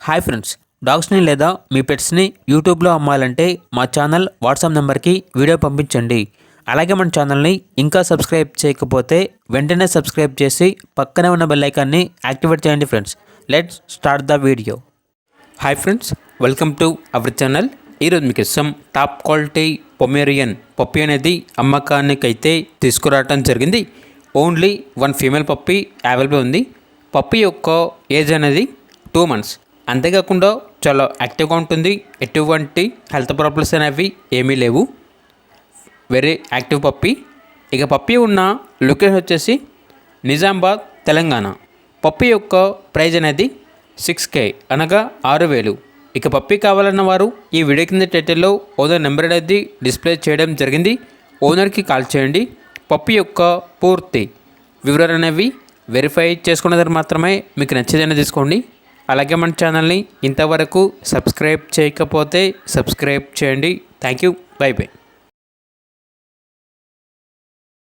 Hi friends, డాగ్స్ని లేదా మీ పెట్స్ని యూట్యూబ్లో అమ్మాలంటే మా ఛానల్ వాట్సాప్ నెంబర్కి వీడియో పంపించండి. అలాగే మన ఛానల్ని ఇంకా సబ్స్క్రైబ్ చేయకపోతే వెంటనే సబ్స్క్రైబ్ చేసి పక్కనే ఉన్న బెల్ ఐకాన్ని యాక్టివేట్ చేయండి friends. Let's start the video. Hi friends, welcome to our channel. ఈరోజు మీకు ఇష్టం టాప్ క్వాలిటీ పొమేరియన్ పప్పీ అనేది అమ్మకానికైతే తీసుకురావడం జరిగింది. ఓన్లీ 1 ఫీమేల్ పప్పీ అవైలబుల్ ఉంది. పప్పీ యొక్క ఏజ్ అనేది 2 months. అంతేకాకుండా చాలా యాక్టివ్గా ఉంటుంది. ఎటువంటి హెల్త్ ప్రాబ్లమ్స్ అనేవి ఏమీ లేవు. Very active puppy. ఇక పప్పీ ఉన్న లొకేషన్ వచ్చేసి నిజామాబాద్, తెలంగాణ. పప్పీ యొక్క ప్రైజ్ అనేది 6K అనగా 6,000. ఇక పప్పీ కావాలన్న వారు ఈ వీడియో కింద టైటిల్లో ఓనర్ నెంబర్ అనేది డిస్ప్లే చేయడం జరిగింది. ఓనర్కి కాల్ చేయండి. పప్పీ యొక్క పూర్తి వివరాలు అనేవి వెరిఫై చేసుకున్న మాత్రమే మీకు నచ్చేదైనా తీసుకోండి. అలాగే మన ఛానల్ని ఇంతవరకు సబ్స్క్రైబ్ చేయకపోతే సబ్స్క్రైబ్ చేయండి. Thank you. By by.